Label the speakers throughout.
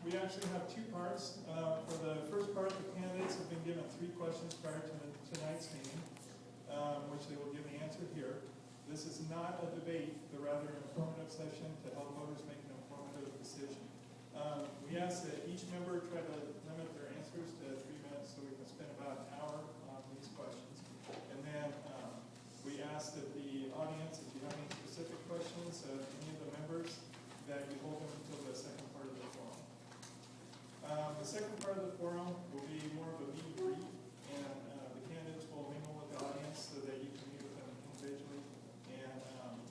Speaker 1: We actually have two parts. For the first part, the candidates have been given 3 questions prior to tonight's meeting, which they will give the answer here. This is not a debate, but rather an informative session to help voters make an informative decision. We ask that each member try to limit their answers to 3 minutes so we can spend about an hour on these questions. And then we ask that the audience, if you have any specific questions of any of the members, that you hold them until the second part of the forum. The second part of the forum will be more of a meet and greet, and the candidates will mingle with the audience so that you can meet with them individually. And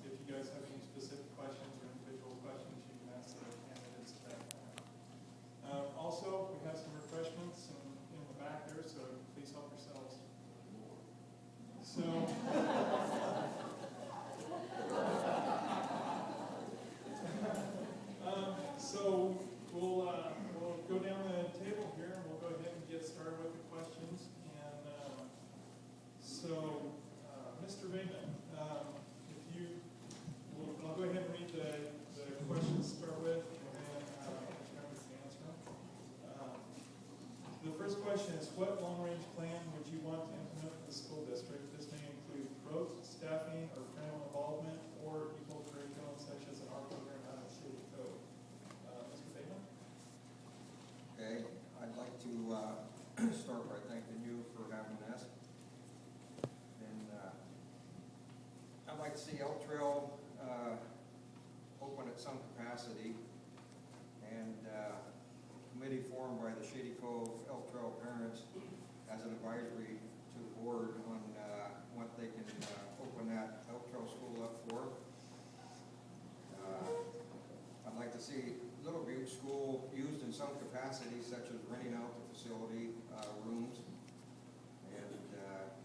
Speaker 1: if you guys have any specific questions or individual questions, you can ask the candidates at that time. Also, we have some refreshments in the back there, so please help yourselves. So, so we'll go down the table here, and we'll go ahead and get started with the questions. And Mr. Raymond, if you, I'll go ahead and read the questions to start with, and then each member can answer them. The first question is, what long-range plan would you want to implement for the school district? This may include growth, staffing, or parental involvement, or equal curriculum such as an art program out of Shady Cove. Mr. Bateman?
Speaker 2: Okay, I'd like to start by thanking you for having this. And I'd like to see Elk Trail open at some capacity, and committee formed by the Shady Cove Elk Trail parents as an advisory to the board on what they can open that Elk Trail school up for. I'd like to see Little Butte School used in some capacity, such as renting out the facility rooms. And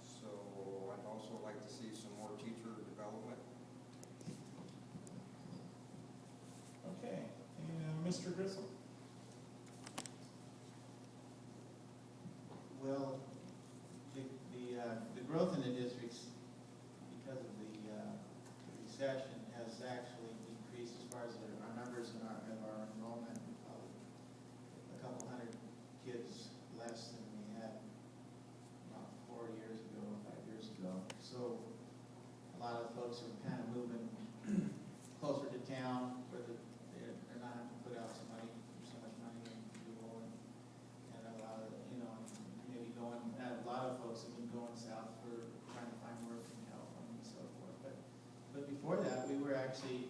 Speaker 2: so I'd also like to see some more teacher development.
Speaker 1: Okay, and Mr. Grissom?
Speaker 3: Well, the growth in the districts, because of the recession, has actually decreased as far as our numbers and our enrollment. A couple hundred kids less than we had about 4 years ago, 5 years ago. So a lot of folks are kind of moving closer to town, where they're not having to put out so much money in fuel, and a lot of, maybe going, a lot of folks have been going south for trying to find work in California and so forth. But before that, we were actually,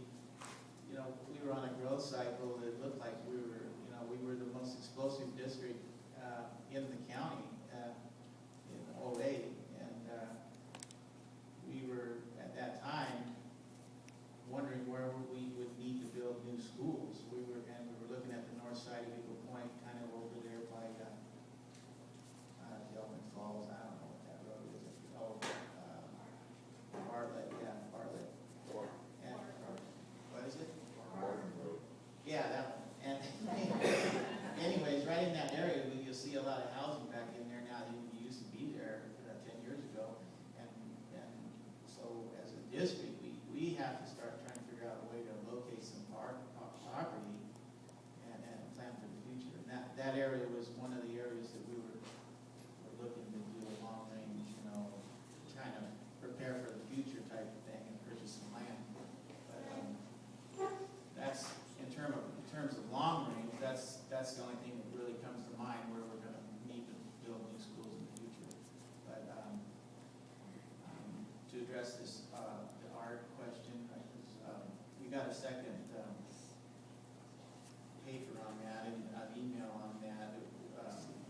Speaker 3: we were on a growth cycle that looked like we were the most explosive district in the county in '08, and we were at that time wondering where we would need to build new schools. We were looking at the north side of Eagle Point, kind of over there by Delman Falls. I don't know what that road is. Bartlett, yeah, Bartlett. And what is it?
Speaker 4: Martin Road.
Speaker 3: Yeah, that one. And anyways, right in that area, you'll see a lot of housing back in there now. You used to be there 10 years ago, and so as a district, we have to start trying to figure out a way to locate some property and plan for the future. And that area was one of the areas that we were looking to do a long range, trying to prepare for the future type of thing and purchase some land. But that's in terms of long range. That's the only thing that really comes to mind where we're going to need to build new schools in the future. But to address this the art question, we got a second paper on that and an email on that. It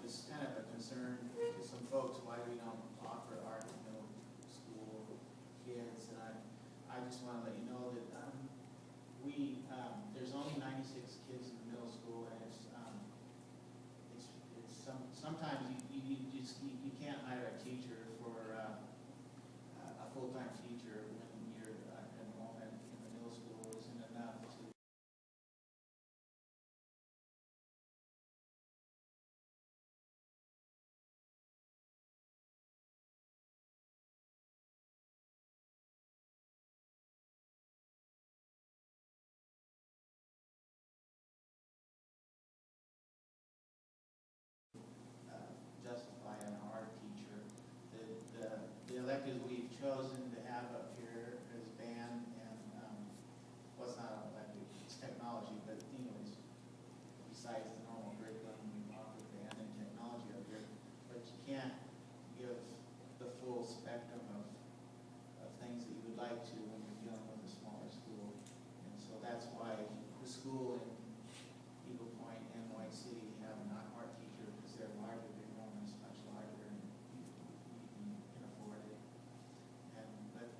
Speaker 3: was kind of a concern to some folks why we don't offer art in middle school kids, and I just want to let you know that there's only 96 kids in the middle school, and it's sometimes you can't hire a teacher for a full-time teacher when your enrollment in the middle school isn't enough to chosen to have up here is band and, well, it's not all that, it's technology, but anyways, besides the normal curriculum, we offer band and technology up here, but you can't give the full spectrum of things that you would like to when you're dealing with a smaller school. And so that's why the school in Eagle Point and White City have an art teacher, because they're larger, their enrollment is much larger, and you can afford it. And, but,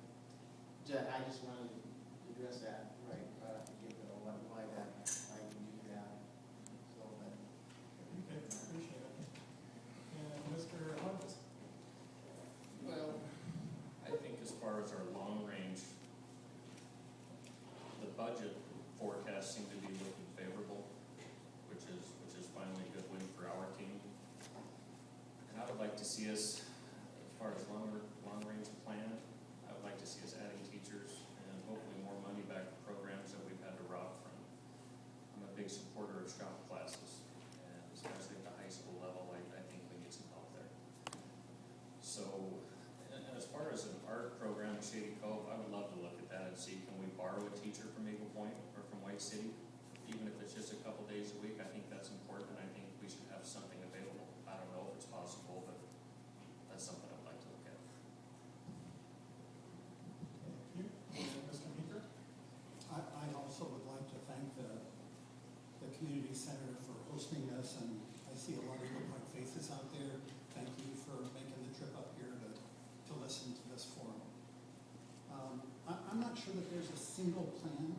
Speaker 3: I just wanted to address that, right, to give it a why that, why we do that. So, but.
Speaker 1: Okay, appreciate it. And Mr. Hodges?
Speaker 4: Well, I think as far as our long range, the budget forecasts seem to be looking favorable, which is finally a good win for our team. And I would like to see us, as far as long range plan, I would like to see us adding teachers and hopefully more money back to programs that we've had to rob from. I'm a big supporter of shop classes, and especially at the high school level, I think we need some help there. So, and as far as an art program at Shady Cove, I would love to look at that and see, can we borrow a teacher from Eagle Point or from White City? Even if it's just a couple days a week, I think that's important, and I think we should have something available. I don't know if it's possible, but that's something I'd like to look at.
Speaker 1: Thank you. And Mr. Meeker?
Speaker 5: I also would like to thank the community center for hosting us, and I see a lot of good white faces out there. Thank you for making the trip up here to listen to this forum. I'm not sure that there's a single plan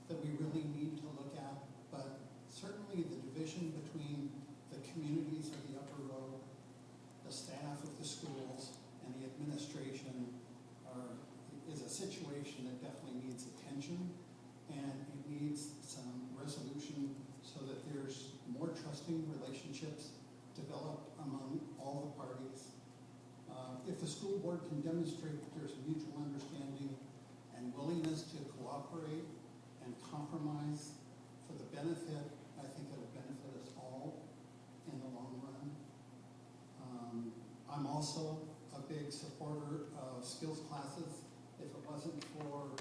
Speaker 5: that we really need to look at, but certainly the division between the communities of the Upper Road, the staff of the schools, and the administration is a situation that definitely needs attention, and it needs some resolution so that there's more trusting relationships developed among all the parties. If the school board can demonstrate that there's a mutual understanding and willingness to cooperate and compromise for the benefit, I think it'll benefit us all in the long run. I'm also a big supporter of skills classes. If it wasn't for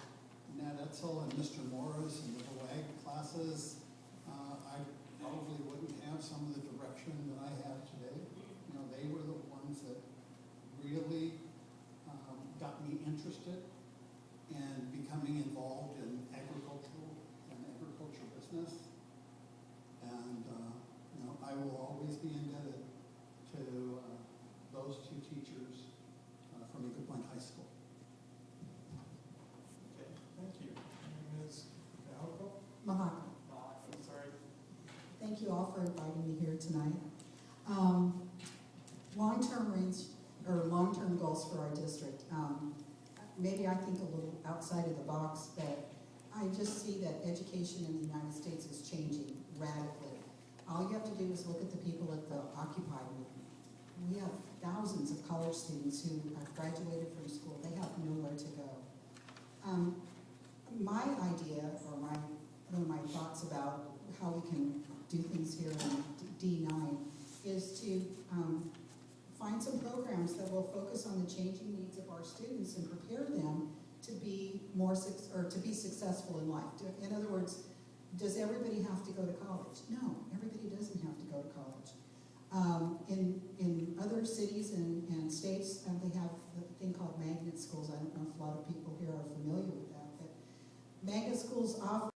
Speaker 5: Nat Etzel and Mr. Morris and the WAG classes, I probably wouldn't have some of the direction that I have today. You know, they were the ones that really got me interested in becoming involved in agriculture business. And, you know, I will always be indebted to those two teachers from Eagle Point High School.
Speaker 1: Okay, thank you. And Ms. Malco?
Speaker 6: Mahaka.
Speaker 1: I'm sorry.
Speaker 6: Thank you all for inviting me here tonight. Long-term goals for our district. Maybe I think a little outside of the box, but I just see that education in the United States is changing radically. All you have to do is look at the people at the Occupy movement. We have thousands of college students who have graduated from school. They have nowhere to go. My idea, or one of my thoughts about how we can do things here in D9 is to find some programs that will focus on the changing needs of our students and prepare them to be to be successful in life. In other words, does everybody have to go to college? No, everybody doesn't have to go to college. In other cities and states, they have a thing called magnet schools. I don't know if a lot of people here are familiar with that, but magnet schools offer